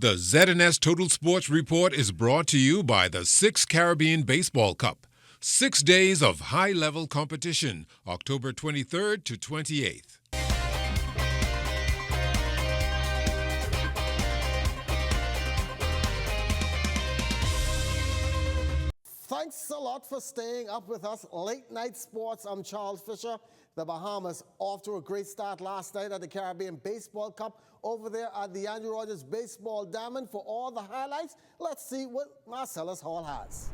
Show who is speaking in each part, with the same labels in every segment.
Speaker 1: The ZNS Total Sports Report is brought to you by the 6th Caribbean Baseball Cup. 6 days of high-level competition, October 23rd to 28th.
Speaker 2: Thanks a lot for staying up with us. Late Night Sports, I'm Charles Fisher. The Bahamas off to a great start last night at the Caribbean Baseball Cup over there at the Andrew Rogers Baseball Diamond. For all the highlights, let's see what Marcellus Hall has.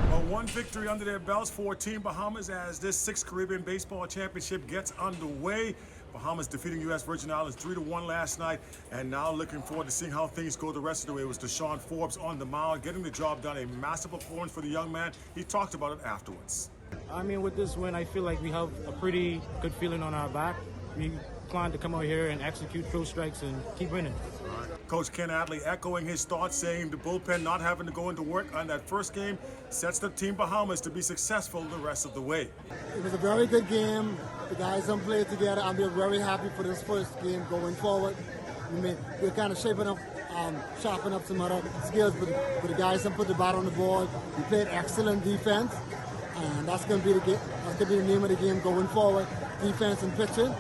Speaker 3: Well, one victory under their belts for Team Bahamas as this 6th Caribbean Baseball Championship gets underway. Bahamas defeating U.S. Virgin Islands 3-1 last night, and now looking forward to seeing how things go the rest of the way. It was Deshaun Forbes on the mound, getting the job done. A massive performance for the young man. He talked about it afterwards.
Speaker 4: I mean, with this win, I feel like we have a pretty good feeling on our back. We plan to come out here and execute throw strikes and keep winning.
Speaker 3: Coach Ken Adley echoing his thoughts, saying the bullpen not having to go into work on that first game sets the Team Bahamas to be successful the rest of the way.
Speaker 5: It was a very good game. The guys don't play together, and we're very happy for this first game going forward. We're kind of shaping up, sharpening up some other skills, but the guys don't put the bat on the board. We played excellent defense, and that's going to be the game. That's going to be the name of the game going forward. Defense and pitching.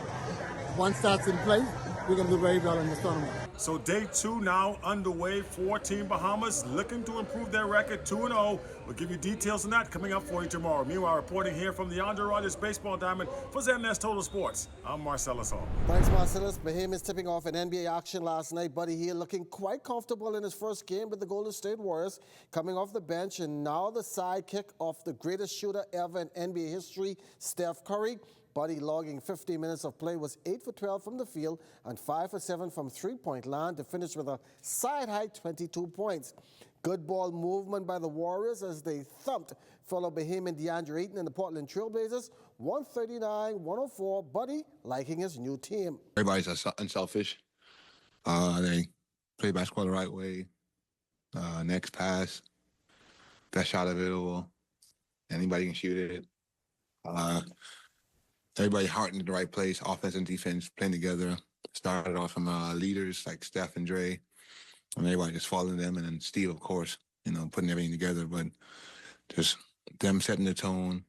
Speaker 5: Once that's in place, we're going to do very well in this tournament.
Speaker 3: So day 2 now underway for Team Bahamas, looking to improve their record 2-0. We'll give you details on that coming up for you tomorrow. Meanwhile, reporting here from the Andrew Rogers Baseball Diamond for ZNS Total Sports, I'm Marcellus Hall.
Speaker 2: Thanks, Marcellus. Bahamas tipping off an NBA action last night. Buddy Hield looking quite comfortable in his first game with the Golden State Warriors, coming off the bench, and now the sidekick of the greatest shooter ever in NBA history, Steph Curry. Buddy logging 15 minutes of play, was 8 for 12 from the field and 5 for 7 from three-point line to finish with a side-high 22 points. Good ball movement by the Warriors as they thumped fellow Bahamian DeAndre Ayton and the Portland Trailblazers, 139-104. Buddy liking his new team.
Speaker 6: Everybody's unselfish. They play basketball the right way. Next pass, best shot available. Anybody can shoot it. Everybody heart in the right place, offense and defense playing together. Started off from leaders like Steph and Dre, and everybody just following them, and then Steve, of course, putting everything together. But just them setting the tone,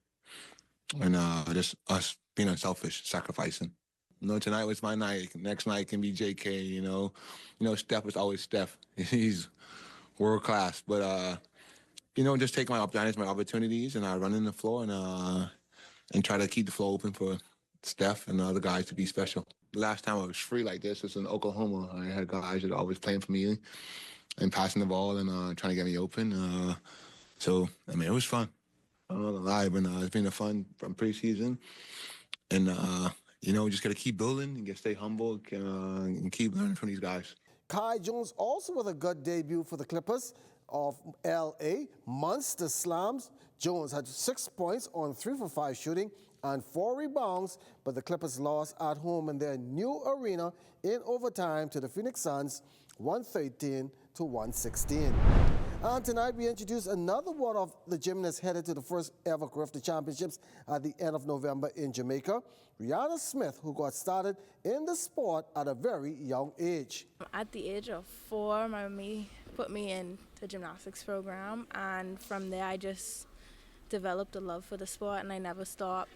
Speaker 6: and just us being unselfish, sacrificing. Tonight was my night. Next night can be JK. Steph is always Steph. He's world class. But just take my opportunities, and I run in the floor and try to keep the floor open for Steph and the other guys to be special. The last time I was free like this was in Oklahoma. I had guys that always playing for me and passing the ball and trying to get me open. So, it was fun. I'm not gonna lie, but it's been a fun from preseason. And, just got to keep building and stay humble and keep learning from these guys.
Speaker 2: Kai Jones also with a good debut for the Clippers of L.A. Monster slams. Jones had 6 points on 3 for 5 shooting and 4 rebounds, but the Clippers lost at home in their new arena in overtime to the Phoenix Suns, 113-116. And tonight we introduce another one of the gymnasts headed to the first ever Grifter Championships at the end of November in Jamaica, Rihanna Smith, who got started in the sport at a very young age.
Speaker 7: At the age of 4, my mommy put me in the gymnastics program, and from there I just developed a love for the sport and I never stopped.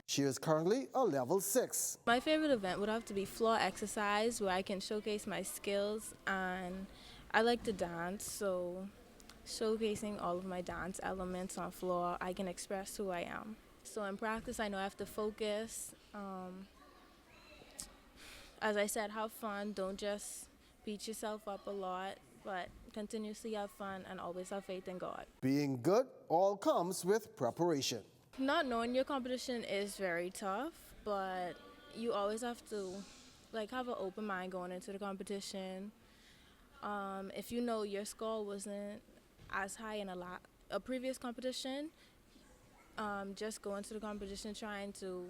Speaker 2: She is currently a level 6.
Speaker 7: My favorite event would have to be floor exercise, where I can showcase my skills, and I like to dance, so showcasing all of my dance elements on floor, I can express who I am. So in practice, I know I have to focus. As I said, have fun. Don't just beat yourself up a lot, but continuously have fun and always have faith in God.
Speaker 2: Being good all comes with preparation.
Speaker 7: Not knowing your competition is very tough, but you always have to have an open mind going into the competition. If you know your score wasn't as high in a previous competition, just go into the competition trying to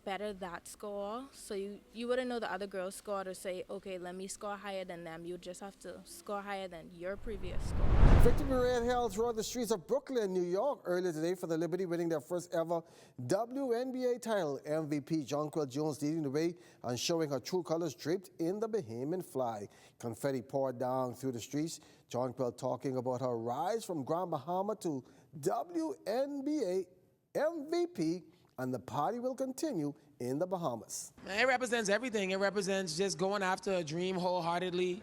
Speaker 7: better that score. So you wouldn't know the other girls scored or say, okay, let me score higher than them. You just have to score higher than your previous score.
Speaker 2: Victory parade held throughout the streets of Brooklyn, New York earlier today for the Liberty winning their first ever WNBA title. MVP Jonquel Jones leading the way and showing her true colors draped in the Bahamian flag. Confetti poured down through the streets. Jonquel talking about her rise from Grand Bahama to WNBA MVP, and the party will continue in the Bahamas.
Speaker 8: It represents everything. It represents just going after a dream wholeheartedly,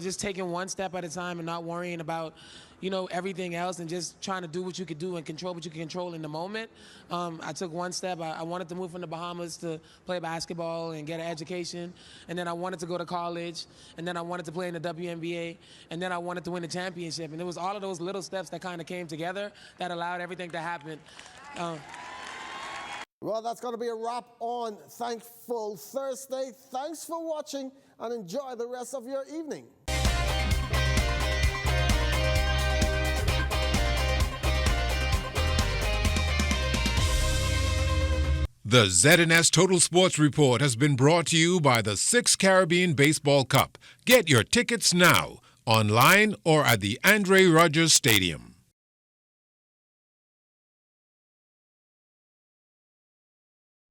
Speaker 8: just taking one step at a time and not worrying about, everything else, and just trying to do what you could do and control what you can control in the moment. I took one step. I wanted to move from the Bahamas to play basketball and get an education, and then I wanted to go to college, and then I wanted to play in the WNBA, and then I wanted to win the championship. And it was all of those little steps that kind of came together that allowed everything to happen.
Speaker 2: Well, that's going to be a wrap on Thankful Thursday. Thanks for watching and enjoy the rest of your evening.
Speaker 1: The ZNS Total Sports Report has been brought to you by the 6 Caribbean Baseball Cup. Get your tickets now, online or at the Andre Rogers Stadium.